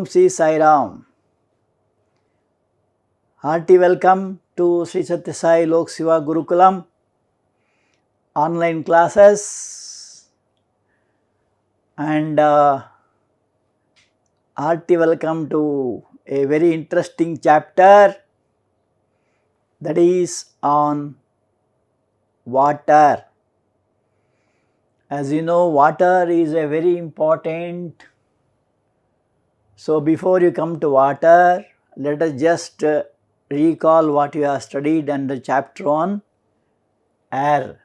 Sri Sai Ram. Hearty welcome to Sri Sathya Sai Lok Seva Gurukulam online classes, and hearty welcome to a very interesting chapter, that is on water. As you know, water is a very important. So before you come to water, let us just recall what you have studied under chapter on air.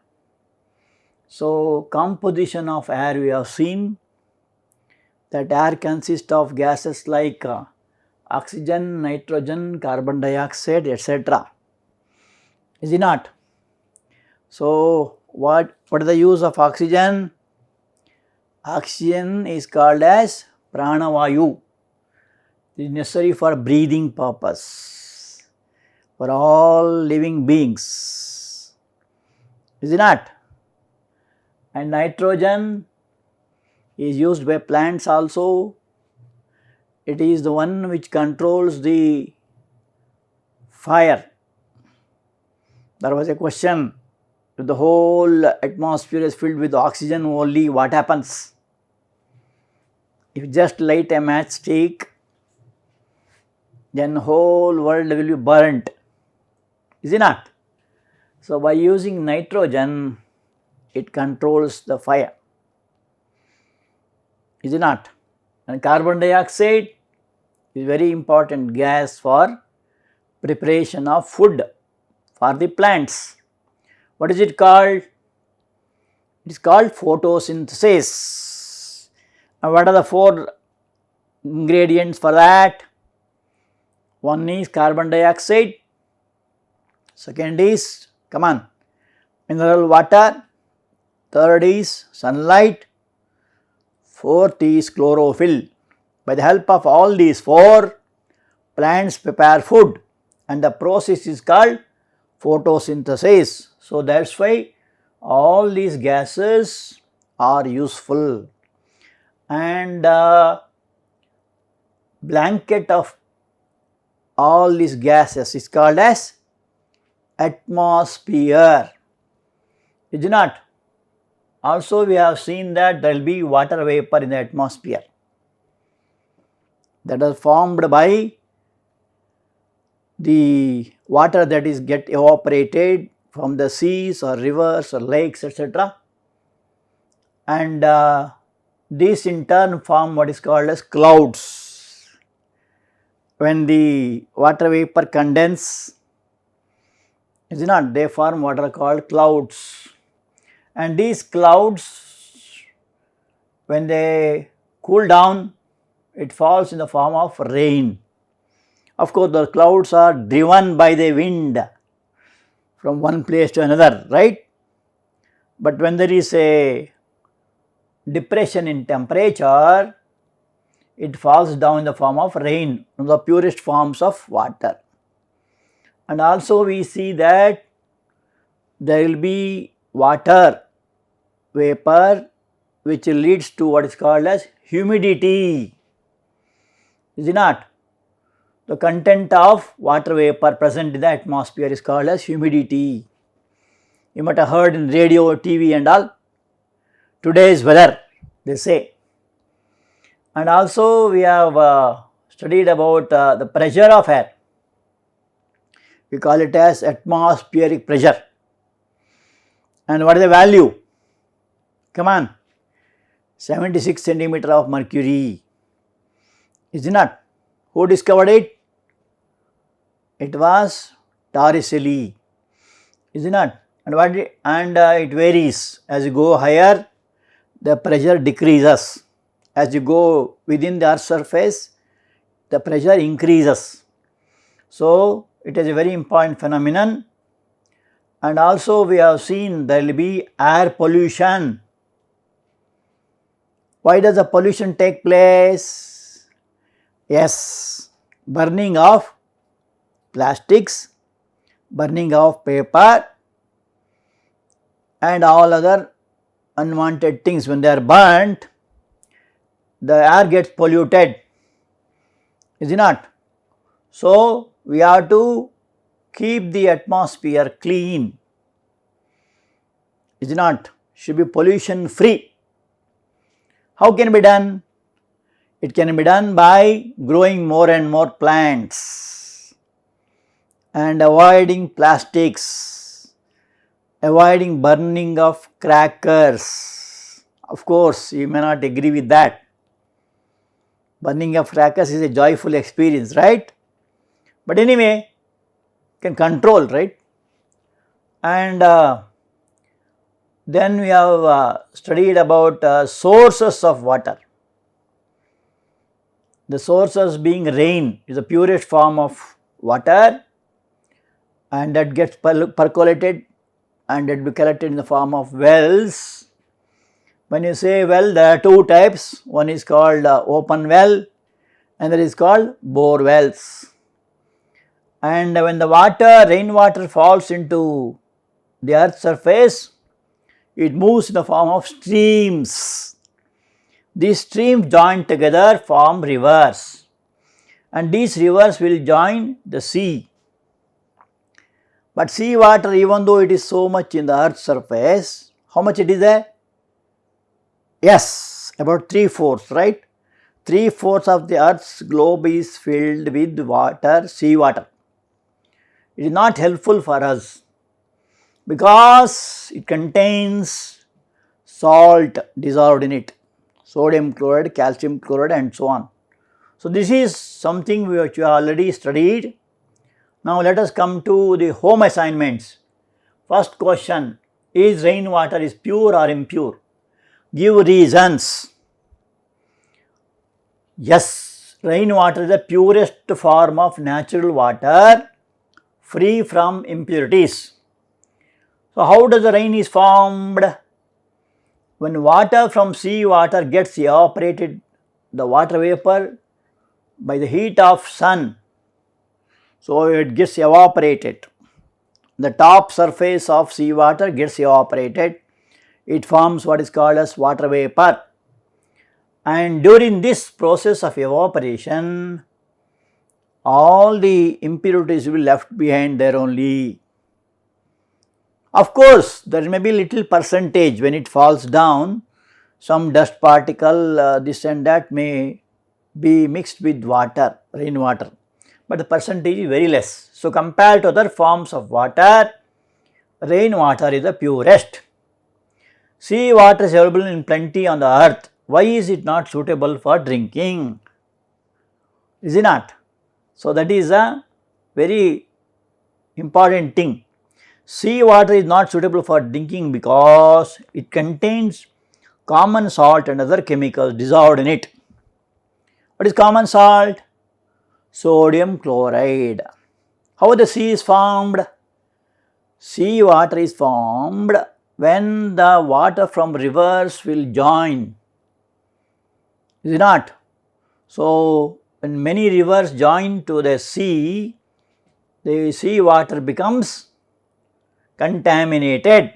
So composition of air, we have seen that air consists of gases like oxygen, nitrogen, carbon dioxide, etc. Is it not? So what is the use of oxygen? Oxygen is called as pranavayu. It is necessary for breathing purpose for all living beings. Is it not? And nitrogen is used by plants also. It is the one which controls the fire. There was a question, if the whole atmosphere is filled with oxygen only, what happens? If you just light a matchstick, then whole world will be burnt. Is it not? So by using nitrogen, it controls the fire. Is it not? And carbon dioxide is very important gas for preparation of food for the plants. What is it called? It is called photosynthesis. And what are the four ingredients for that? One is carbon dioxide, second is, mineral water, third is sunlight, fourth is chlorophyll. By the help of all these four, plants prepare food, and the process is called photosynthesis. So that is why all these gases are useful, and blanket of all these gases is called as atmosphere. Is it not? Also we have seen that there will be water vapor in the atmosphere that is formed by the water that is get evaporated from the seas or rivers or lakes, etc. And these in turn form what is called as clouds. When the water vapor condense, is it not, they form what are called clouds. And these clouds, when they cool down, it falls in the form of rain. Of course, the clouds are driven by the wind from one place to another, right? But when there is a depression in temperature, it falls down in the form of rain, one of the purest forms of water. And also we see that there will be water vapor which leads to what is called as humidity. Is it not? The content of water vapor present in the atmosphere is called as humidity. You might have heard in radio, TV and all, today's weather, they say. And also we have studied about the pressure of air. We call it as atmospheric pressure. And what is the value? 76 centimeter of mercury. Is it not? Who discovered it? It was Torricelli. Is it not? And it varies. As you go higher, the pressure decreases. As you go within the earth's surface, the pressure increases. So it is a very important phenomenon. And also we have seen there will be air pollution. Why does the pollution take place? Yes, burning of plastics, burning of paper and all other unwanted things. When they are burnt, the air gets polluted is it not? So, we have to keep the atmosphere clean, is it not? Should be pollution free. How can it be done? It can be done by growing more and more plants and avoiding plastics, avoiding burning of crackers. Of course, you may not agree with that. Burning of crackers is a joyful experience, right? But anyway, can control, right? And then we have studied about sources of water. The sources being rain is the purest form of water, and that gets percolated and it be collected in the form of wells. When you say well, there are two types. One is called open well, and that is called bore wells. And when the rainwater falls into the earth's surface, it moves in the form of streams. These streams join together form rivers, and these rivers will join the sea. But sea water, even though it is so much in the earth's surface, how much it is there? Yes, about 3/4, right? 3/4 of the earth's globe is filled with water, sea water. It is not helpful for us because it contains salt dissolved in it, sodium chloride, calcium chloride and so on. So, this is something which we have already studied. Now, let us come to the home assignments. First question, is rainwater is pure or impure? Give reasons. Yes, rainwater is the purest form of natural water, free from impurities. So, how does the rain is formed? When water from sea water gets evaporated, the water vapor by the heat of sun, so it gets evaporated. The top surface of sea water gets evaporated. It forms what is called as water vapor. And during this process of evaporation, all the impurities will be left behind there only. Of course, there may be little percentage when it falls down, some dust particle, this and that may be mixed with water, rainwater, but the percentage is very less. So, compared to other forms of water, rainwater is the purest. Sea water is available in plenty on the earth. Why is it not suitable for drinking? Is it not? So, that is a very important thing. Sea water is not suitable for drinking because it contains common salt and other chemicals dissolved in it. What is common salt? Sodium chloride. How the sea is formed? Sea water is formed when the water from rivers will join. Is it not? So, when many rivers join to the sea water becomes contaminated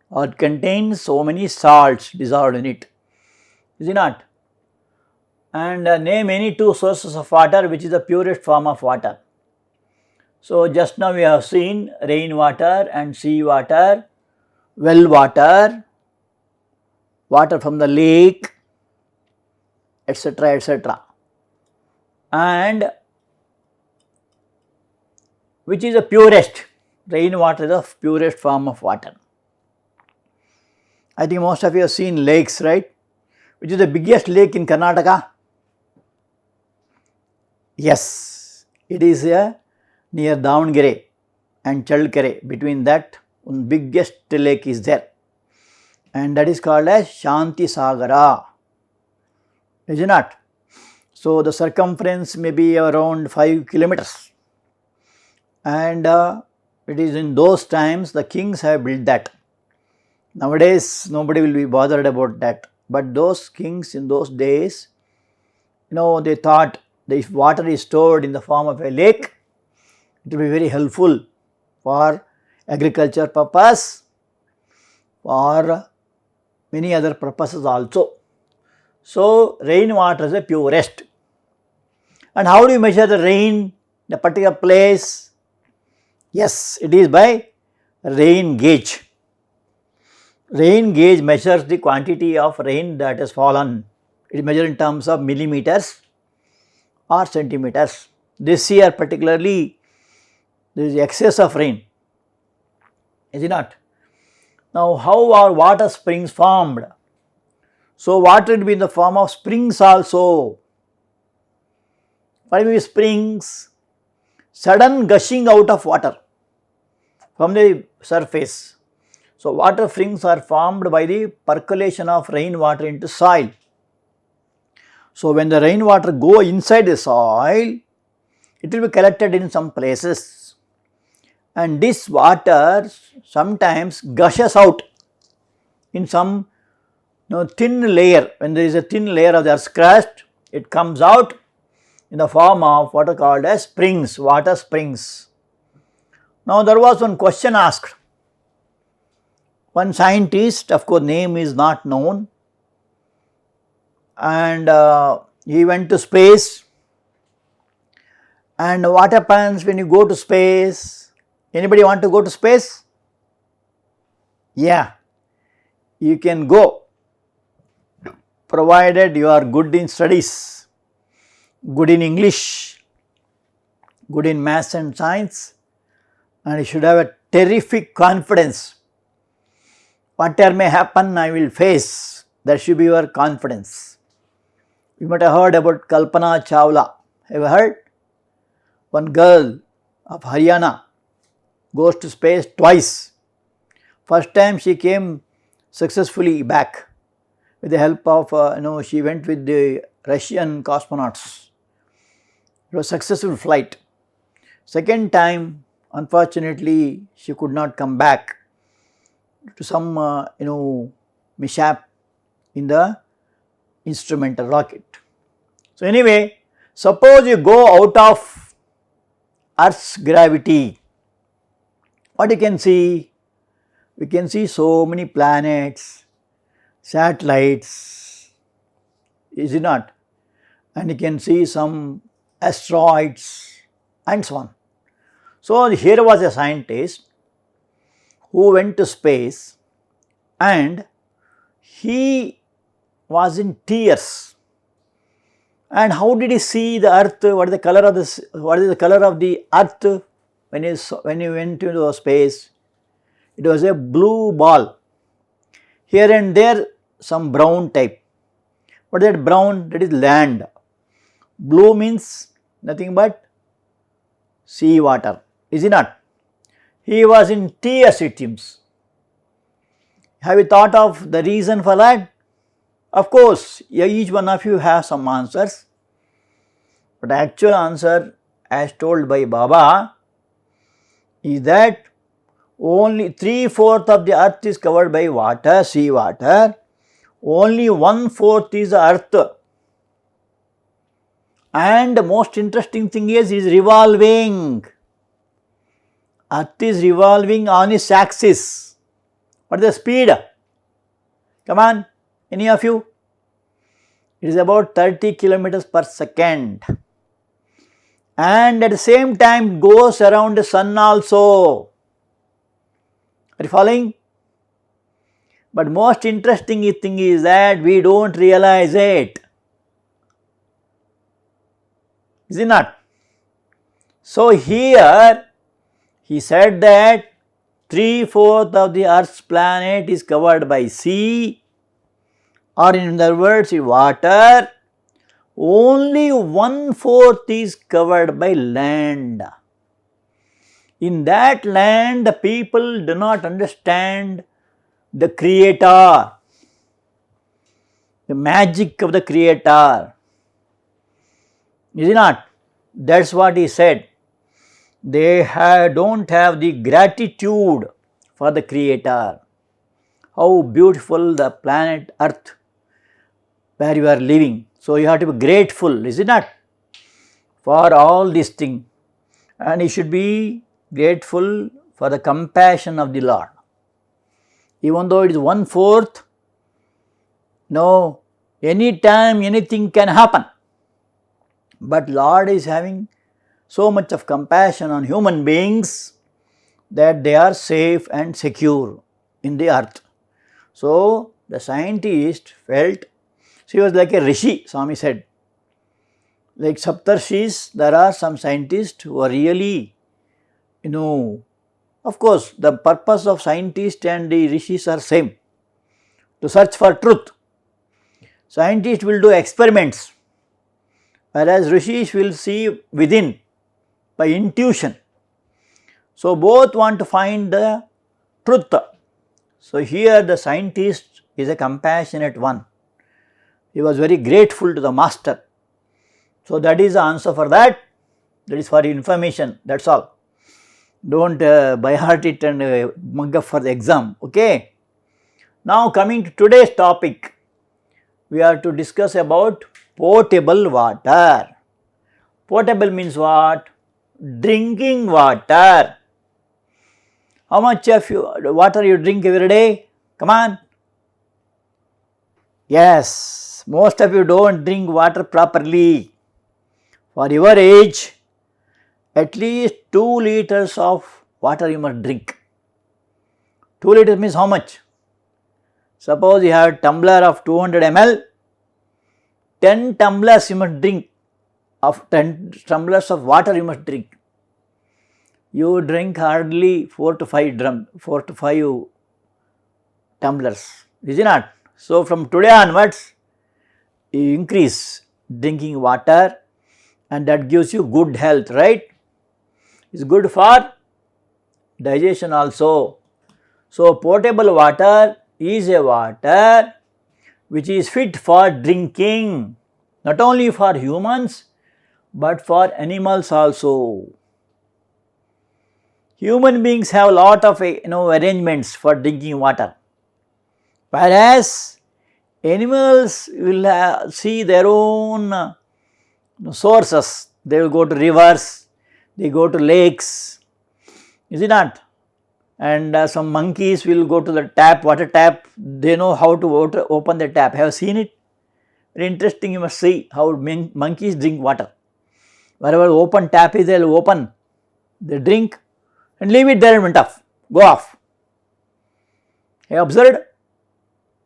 or contains so many salts dissolved in it. Is it not? And name any two sources of water which is the purest form of water. So, just now we have seen rainwater and sea water, well water, water from the lake, etc., etc. And which is the purest? Rainwater is the purest form of water. I think most of you have seen lakes, right? Which is the biggest lake in Karnataka? Yes, it is near Davangere and Chalkere. Between that, one biggest lake is there, and that is called as Shanti Sagara. Is it not? So, the circumference may be around 5 kilometers, and it is in those times the kings have built that. Nowadays, nobody will be bothered about that, but those kings in those days, they thought that if water is stored in the form of a lake, it will be very helpful for agriculture purpose, for many other purposes also. So, rainwater is the purest. And how do you measure the rain in a particular place? Yes, it is by rain gauge. Rain gauge measures the quantity of rain that has fallen. It is measured in terms of millimeters or centimeters. This year particularly there is excess of rain, is it not? Now how are water springs formed? So water will be in the form of springs also. What will be springs? Sudden gushing out of water from the surface. So water springs are formed by the percolation of rainwater into soil. So when the rainwater go inside the soil, it will be collected in some places, and this water sometimes gushes out in some thin layer. When there is a thin layer of the earth's crust, it comes out in the form of what are called as springs, water springs. Now there was one question asked. One scientist, of course name is not known, and he went to space. And what happens when you go to space? Anybody want to go to space? Yeah, you can go, provided you are good in studies, good in English, good in maths and science, and you should have a terrific confidence. Whatever may happen, I will face. That should be your confidence. You might have heard about Kalpana Chawla. Have you heard? One girl of Haryana goes to space twice. First time she came successfully back with the help of, she went with the Russian cosmonauts. It was a successful flight. Second time, unfortunately, she could not come back to some, mishap in the instrumental rocket. So anyway, suppose you go out of Earth's gravity, what you can see? We can see so many planets, satellites, is it not? And you can see some asteroids and so on. So here was a scientist who went to space, and he was in tears. And how did he see the earth? What is the color of this? What is the color of the earth when he went into space? It was a blue ball. Here and there some brown type. What is that brown? That is land. Blue means nothing but sea water, is it not? He was in tears, it seems. Have you thought of the reason for that? Of course, each one of you has some answers, but the actual answer as told by Baba is that only 3/4 of the earth is covered by water, sea water, only 1/4 is the earth. And the most interesting thing is revolving. Earth is revolving on its axis. What is the speed? Come on. Any of you? It is about 30 kilometers per second, and at the same time goes around the sun also. Are you following? But most interesting thing is that we don't realize it. Is it not? So here he said that 3/4 of the Earth's planet is covered by sea, or in other words water, only 1/4 is covered by land. In that land, the people do not understand the Creator, the magic of the Creator. Is it not? That is what he said. They don't have the gratitude for the Creator. How beautiful the planet Earth where you are living. So you have to be grateful, is it not, for all these things, and you should be grateful for the compassion of the Lord. Even though it is 1/4, no, anytime anything can happen. But Lord is having so much of compassion on human beings that they are safe and secure in the earth. So, the scientist felt, she was like a rishi, Swami said. Like Saptarshis, there are some scientists who are really, of course, the purpose of scientists and the rishis are same, to search for truth. Scientists will do experiments, whereas rishis will see within by intuition. So, both want to find the truth. So, here the scientist is a compassionate one. He was very grateful to the master. So, that is the answer for that. That is for information, that is all. Do not by heart it and mug up for the exam, okay. Now, coming to today's topic, we are to discuss about potable water. Potable means what? Drinking water. How much of water you drink every day? Come on. Yes, most of you do not drink water properly. For your age, at least 2 liters of water you must drink. 2 liters means how much? Suppose you have a tumbler of 200 ml, 10 tumblers you must drink, of 10 tumblers of water you must drink. You drink hardly 4 to 5 tumblers, is it not? So, from today onwards, you increase drinking water and that gives you good health, right? It is good for digestion also. So, potable water is a water which is fit for drinking, not only for humans but for animals also. Human beings have a lot of arrangements for drinking water, whereas animals will see their own sources. They will go to rivers, they go to lakes, is it not? And some monkeys will go to the tap, water tap, they know how to open the tap. Have you seen it? Very interesting, you must see how monkeys drink water. Wherever open tap is, they will open, they drink and leave it there and went off, go off. Have you observed?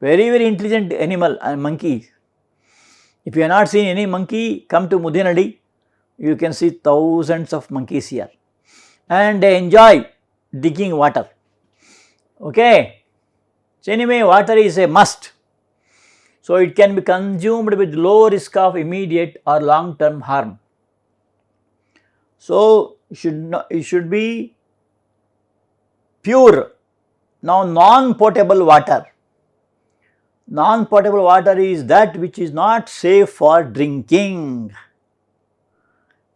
Very, very intelligent animal and monkey. If you have not seen any monkey, come to Mudinadi, you can see thousands of monkeys here and they enjoy drinking water, okay. So, anyway, water is a must. So, it can be consumed with low risk of immediate or long term harm. So, it should be pure. Now, non-potable water. Non-potable water is that which is not safe for drinking,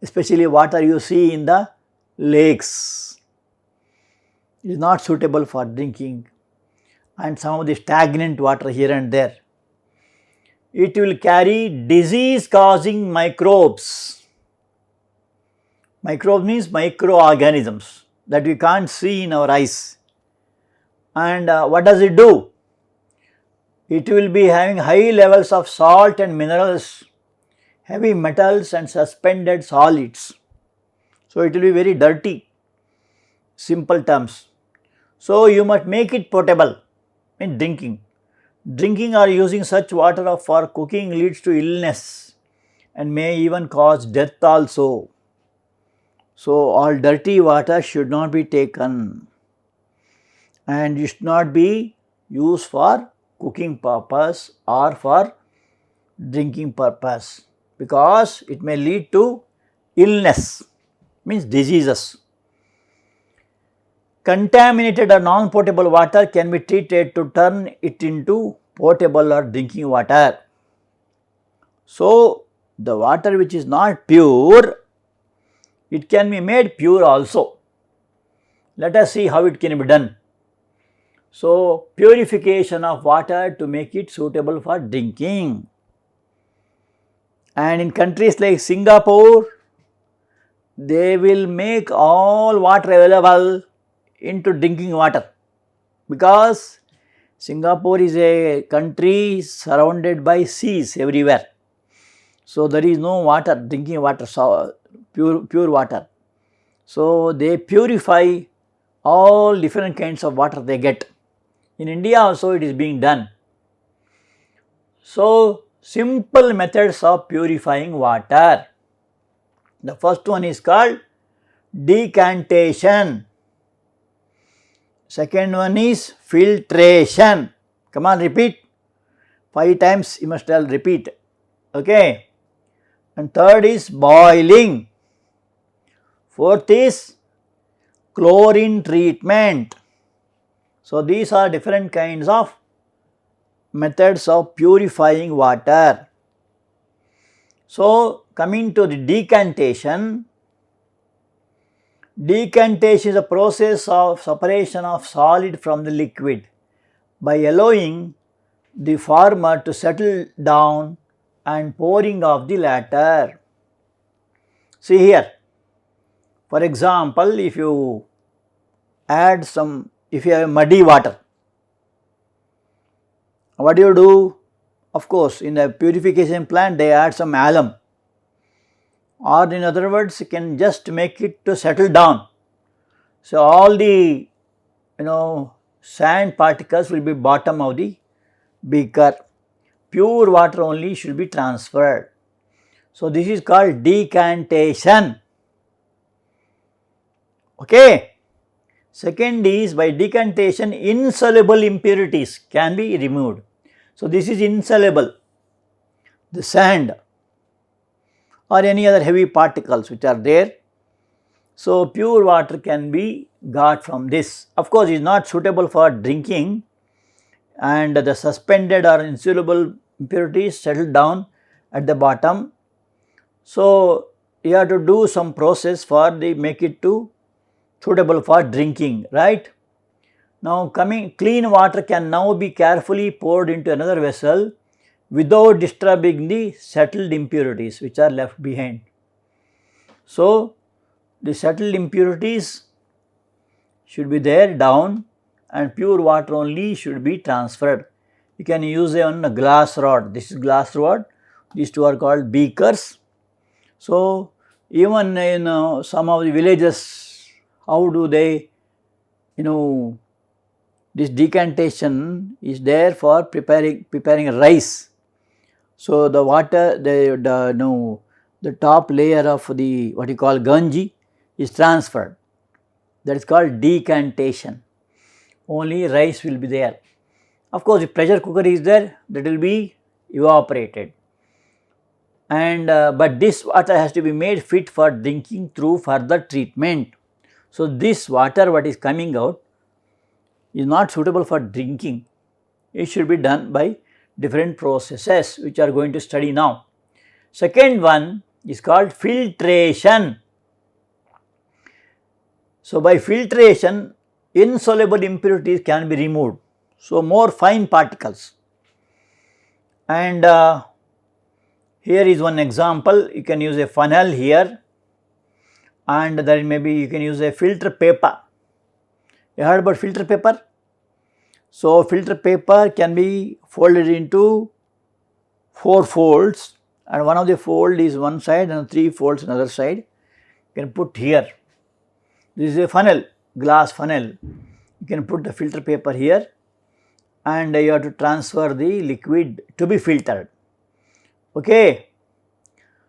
especially water you see in the lakes. It is not suitable for drinking, and some of the stagnant water here and there. It will carry disease causing microbes. Microbes means microorganisms that we can't see in our eyes. And what does it do? It will be having high levels of salt and minerals, heavy metals and suspended solids. So, it will be very dirty, simple terms. So, you must make it potable in drinking. Drinking or using such water for cooking leads to illness and may even cause death also. So, all dirty water should not be taken and it should not be used for cooking purpose or for drinking purpose, because it may lead to illness, means diseases. Contaminated or non-potable water can be treated to turn it into potable or drinking water. So, the water which is not pure, it can be made pure also. Let us see how it can be done. So, purification of water to make it suitable for drinking. And in countries like Singapore, they will make all water available into drinking water, because Singapore is a country surrounded by seas everywhere. So there is no water, drinking water, so pure water. So they purify all different kinds of water they get. In India also it is being done. So simple methods of purifying water. The first one is called decantation. Second one is filtration. Come on, repeat. 5 times you must tell, repeat. Okay. And third is boiling. Fourth is chlorine treatment. So these are different kinds of methods of purifying water. So coming to the decantation. Decantation is a process of separation of solid from the liquid by allowing the former to settle down and pouring of the latter. See here, for example, if you add some, if you have muddy water, what do you do? Of course, in the purification plant they add some alum, or in other words you can just make it to settle down. So all the sand particles will be bottom of the beaker. Pure water only should be transferred. So this is called decantation. Okay. Second is, by decantation insoluble impurities can be removed. So this is insoluble, the sand or any other heavy particles which are there. So pure water can be got from this. Of course it is not suitable for drinking, and the suspended or insoluble impurities settle down at the bottom. So you have to do some process for the make it to suitable for drinking, right? Now clean water can now be carefully poured into another vessel without disturbing the settled impurities which are left behind. So the settled impurities should be there down, and pure water only should be transferred. You can use a glass rod. This is glass rod. These two are called beakers. So even in some of the villages, how do they, this decantation is there for preparing rice. So the water, the top layer of the what you call ganji is transferred. That is called decantation. Only rice will be there. Of course, if pressure cooker is there, that will be evaporated. And but this water has to be made fit for drinking through further treatment. So this water what is coming out is not suitable for drinking. It should be done by different processes which are going to study now. Second one is called filtration. So by filtration, insoluble impurities can be removed. So more fine particles. And here is one example. You can use a funnel here, and then maybe you can use a filter paper. You heard about filter paper? So filter paper can be folded into 4 folds, and one of the fold is one side and 3 folds another side. You can put here. This is a funnel, glass funnel. You can put the filter paper here, and you have to transfer the liquid to be filtered. Okay.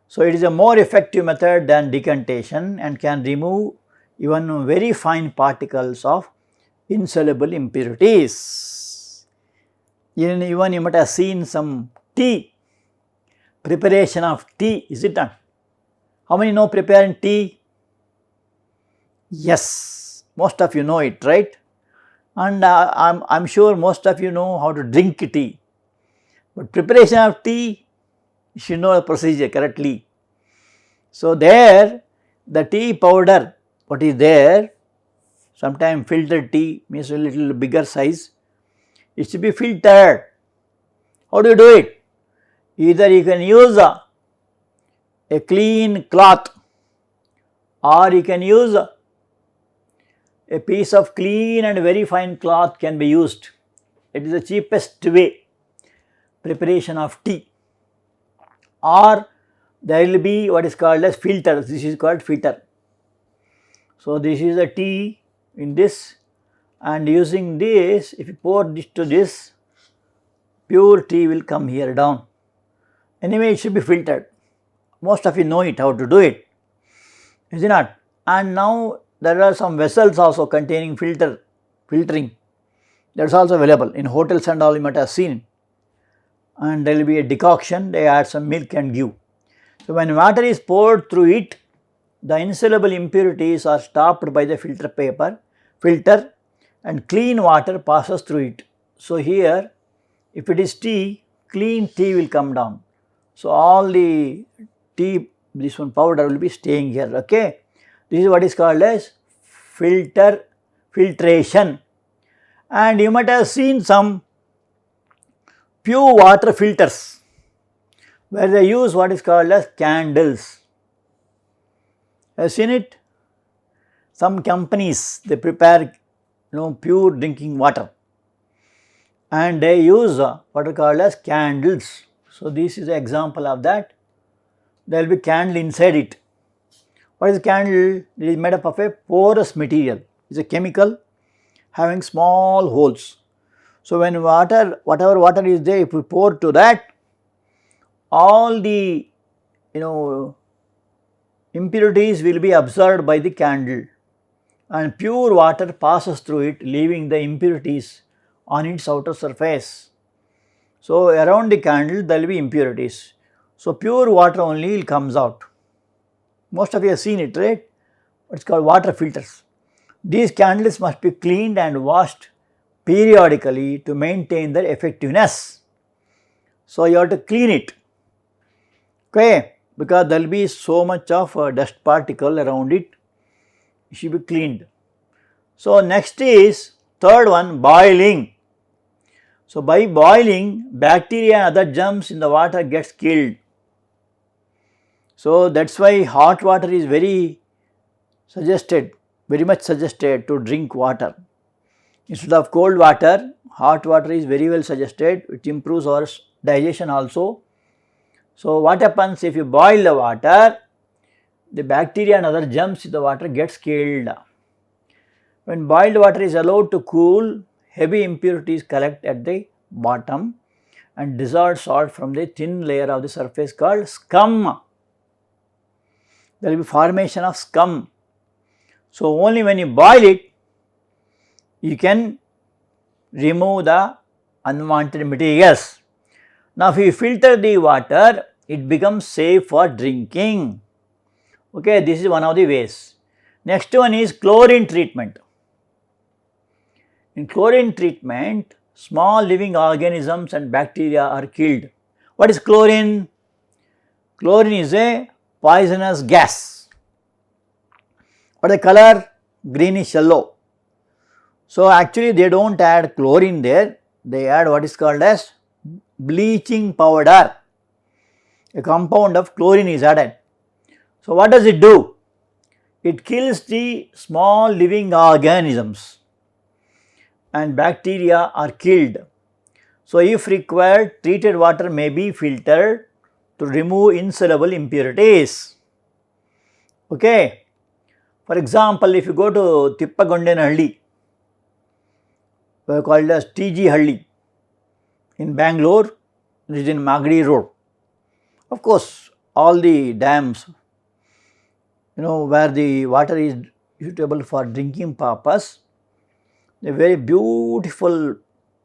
So it is a more effective method than decantation and can remove even very fine particles of insoluble impurities. Even you might have seen some tea, preparation of tea, is it not? How many know preparing tea? Yes, most of you know it, right? And I'm sure most of you know how to drink tea. But preparation of tea, you should know the procedure correctly. So there, the tea powder, what is there, sometimes filtered tea means a little bigger size, it should be filtered. How do you do it? Either you can use a clean cloth, or you can use a piece of clean and very fine cloth can be used. It is the cheapest way, preparation of tea. Or there will be what is called as filter. This is called filter. So, this is a tea in this, and using this, if you pour this to this, pure tea will come here down. Anyway, it should be filtered. Most of you know it, how to do it, is it not? And now there are some vessels also containing filtering. That is also available in hotels and all, you might have seen. And there will be a decoction, they add some milk and give. So, when water is poured through it, the insoluble impurities are stopped by the filter, and clean water passes through it. So, here if it is tea, clean tea will come down. So, all the tea, this one powder will be staying here, okay. This is what is called as filtration. And you might have seen some pure water filters where they use what is called as candles. Have you seen it? Some companies, they prepare pure drinking water and they use what are called as candles. So, this is an example of that. There will be candle inside it. What is a candle? It is made up of a porous material. It is a chemical having small holes. So, when whatever water is there, if we pour to that, all the impurities will be absorbed by the candle and pure water passes through it, leaving the impurities on its outer surface. So, around the candle there will be impurities. So, pure water only comes out. Most of you have seen it, right? It is called water filters. These candles must be cleaned and washed periodically to maintain their effectiveness. So, you have to clean it, okay, because there will be so much of dust particle around it, it should be cleaned. So, next is third one, boiling. So, by boiling, bacteria and other germs in the water gets killed. So, that is why hot water is very much suggested to drink water. Instead of cold water, hot water is very well suggested, which improves our digestion also. So, what happens if you boil the water, the bacteria and other germs in the water gets killed. When boiled water is allowed to cool, heavy impurities collect at the bottom and dissolve salt from the thin layer of the surface called scum. There will be formation of scum. So, only when you boil it, you can remove the unwanted materials. Now, if you filter the water, it becomes safe for drinking. Okay, this is one of the ways. Next one is chlorine treatment. In chlorine treatment, small living organisms and bacteria are killed. What is chlorine? Chlorine is a poisonous gas. What is the color? Greenish yellow. So, actually they do not add chlorine there, they add what is called as bleaching powder. A compound of chlorine is added. So, what does it do? It kills the small living organisms and bacteria are killed. So, if required, treated water may be filtered to remove insoluble impurities. Okay. For example, if you go to Tippagondenhalli, called as TG Halli in Bangalore, it is in Magadi Road. Of course, all the dams, where the water is suitable for drinking purpose, a very beautiful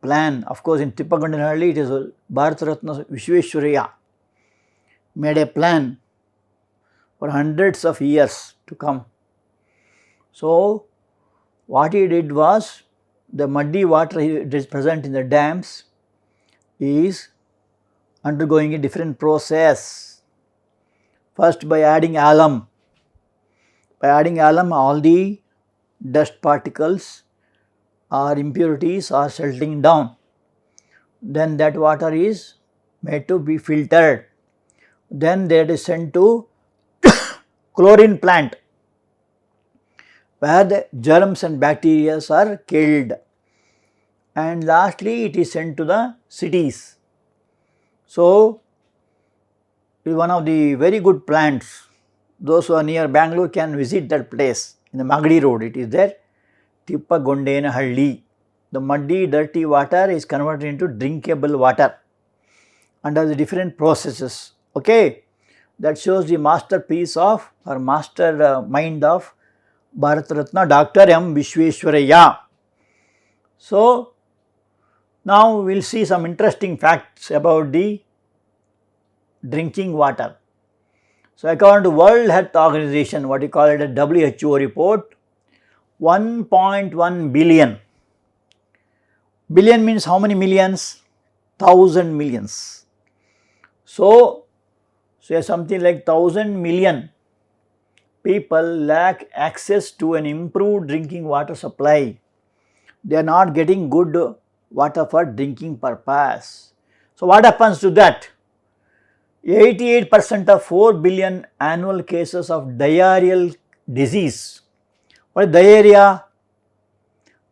plan. Of course, in Tippagondenhalli, it is Bharat Ratna Vishweshwaraya made a plan for hundreds of years to come. So, what he did was, the muddy water that is present in the dams is undergoing a different process. First, by adding alum. By adding alum, all the dust particles or impurities are settling down. Then that water is made to be filtered. Then that is sent to chlorine plant, where the germs and bacteria are killed, and lastly it is sent to the cities. So, is one of the very good plants. Those who are near Bangalore can visit that place. In the Magadi road it is there, Tippagondena Halli. The muddy dirty water is converted into drinkable water under the different processes. Okay, that shows the masterpiece of or master mind of Bharat Ratna Dr. M. Vishweshwaraya. So, now we will see some interesting facts about the drinking water. So, according to World Health Organization, what you call it a WHO report, 1.1 billion. Billion means how many millions? 1000 millions. So, say something like 1000 million people lack access to an improved drinking water supply. They are not getting good water for drinking purpose. So, what happens to that? 88% of 4 billion annual cases of diarrheal disease. What is diarrhea?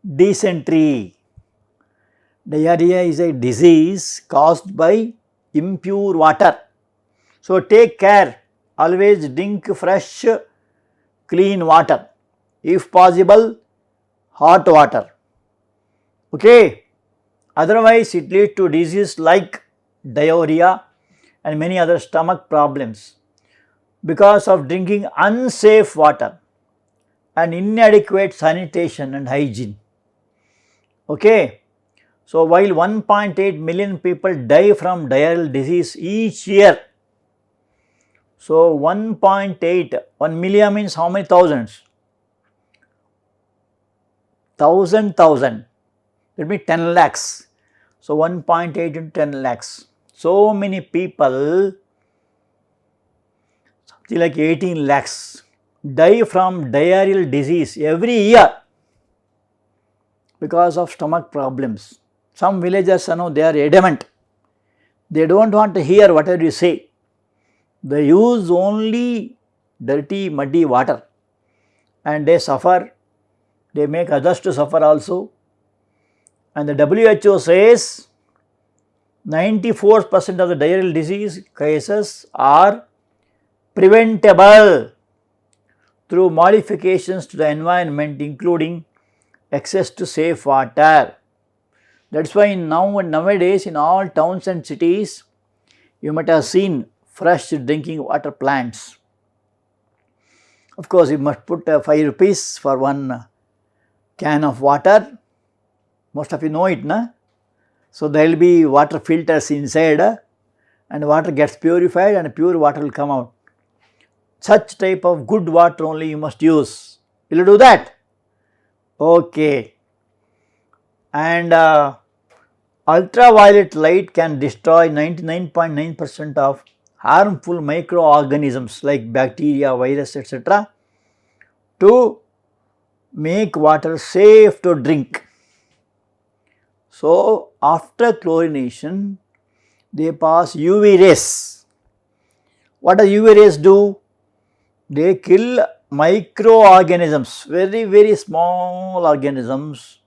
Dysentery. Diarrhea is a disease caused by impure water. So, take care, always drink fresh, clean water, if possible hot water. Okay. Otherwise, it leads to disease like diarrhea and many other stomach problems because of drinking unsafe water and inadequate sanitation and hygiene. Okay. So, while 1.8 million people die from diarrheal disease each year, so 1.8, 1 million means how many thousands? 1000, that means 10 lakhs. So, 1.8 into 10 lakhs. So many people, something like 18 lakhs, die from diarrheal disease every year because of stomach problems. Some villagers, they are adamant. They do not want to hear whatever you say. They use only dirty, muddy water and they suffer. They make others to suffer also. And the WHO says 94% of the diarrheal disease cases are preventable through modifications to the environment, including access to safe water. That is why nowadays in all towns and cities, you might have seen fresh drinking water plants. Of course, you must put 5 rupees for one can of water. Most of you know it, na? So, there will be water filters inside and water gets purified and pure water will come out. Such type of good water only you must use. Will you do that? Okay. And ultraviolet light can destroy 99.9% of harmful microorganisms like bacteria, virus, etc. to make water safe to drink. So, after chlorination, they pass UV rays. What does UV rays do? They kill microorganisms, very small organisms,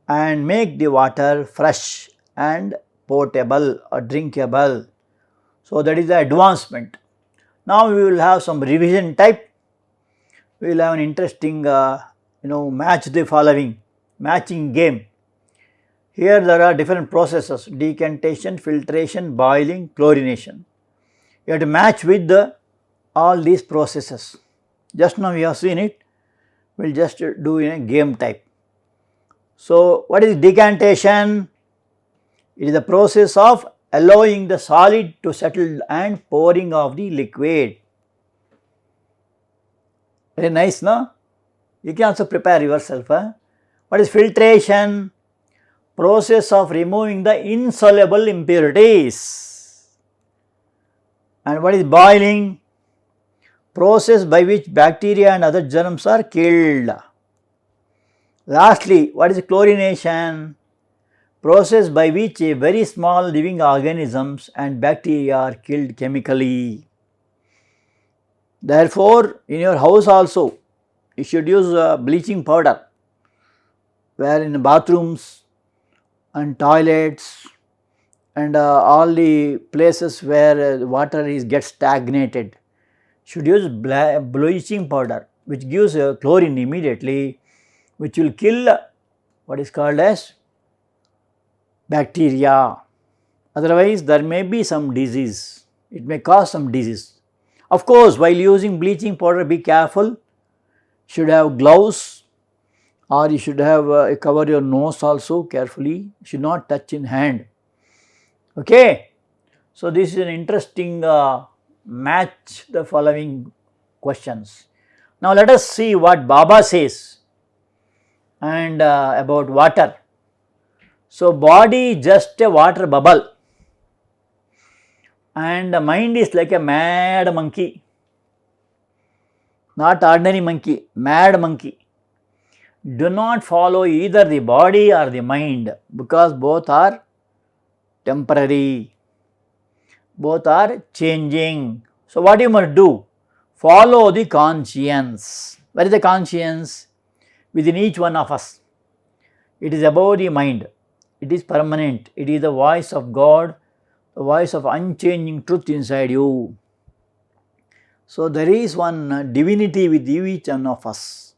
and make the water fresh and potable or drinkable. So, that is the advancement. Now, we will have some revision type. We will have an interesting match the following matching game. Here there are different processes: decantation, filtration, boiling, chlorination. You have to match with all these processes. Just now we have seen it, we will just do in a game type. So, what is decantation? It is the process of allowing the solid to settle and pouring of the liquid. Very nice, no? You can also prepare yourself. What is filtration? Process of removing the insoluble impurities. And what is boiling? Process by which bacteria and other germs are killed. Lastly, what is chlorination? Process by which a very small living organisms and bacteria are killed chemically. Therefore, in your house also, you should use bleaching powder, where in bathrooms and toilets and all the places where water gets stagnated should use bleaching powder, which gives chlorine immediately, which will kill what is called as bacteria. Otherwise, there may be some disease, it may cause some disease. Of course, while using bleaching powder, be careful, should have gloves, or you should have cover your nose also carefully, should not touch in hand. Okay. So, this is an interesting match the following questions. Now, let us see what Baba says and about water. So, body just a water bubble and the mind is like a mad monkey, not ordinary monkey, mad monkey. Do not follow either the body or the mind, because both are temporary, both are changing. So, what you must do? Follow the conscience. Where is the conscience? Within each one of us. It is above the mind, it is permanent, it is the voice of God, the voice of unchanging truth inside you. So, there is one divinity with each one of us.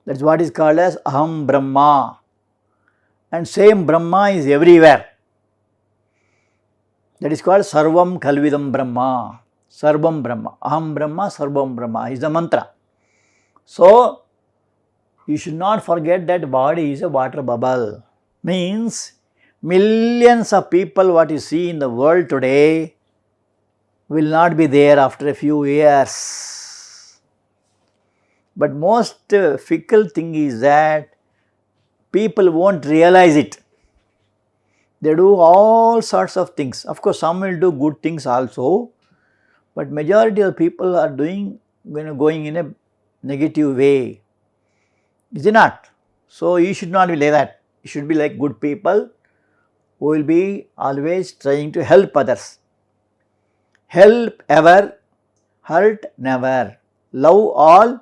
That is what is called as Aham Brahma, and same Brahma is everywhere. That is called Sarvam Khalvidam Brahma, Sarvam Brahma, Aham Brahma, Sarvam Brahma is the mantra. So, you should not forget that body is a water bubble. Means millions of people what you see in the world today will not be there after a few years. But most fickle thing is that people won't realize it. They do all sorts of things. Of course, some will do good things also, but majority of people are doing, going in a negative way. Is it not? So, you should not be like that. You should be like good people who will be always trying to help others. Help ever, hurt never. Love all,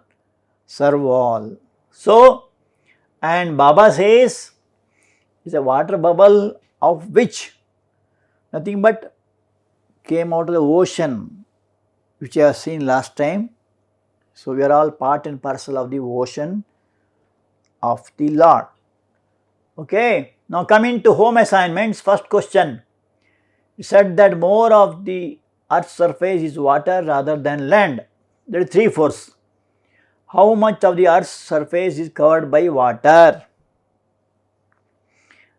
serve all. So, and Baba says, it's a water bubble of which nothing but came out of the ocean, which I have seen last time. So, we are all part and parcel of the ocean of the Lord. Okay. Now, coming to home assignments, first question, it said that more of the earth's surface is water rather than land. There is 3/4. How much of the earth's surface is covered by water?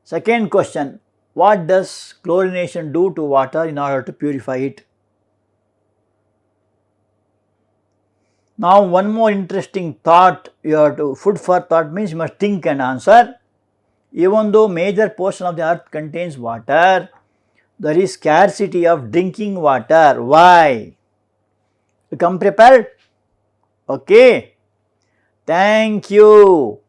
Second question, what does chlorination do to water in order to purify it? Now, one more interesting thought you have to, food for thought means you must think and answer. Even though major portion of the earth contains water, there is scarcity of drinking water. Why? You come prepared? Okay. Thank you.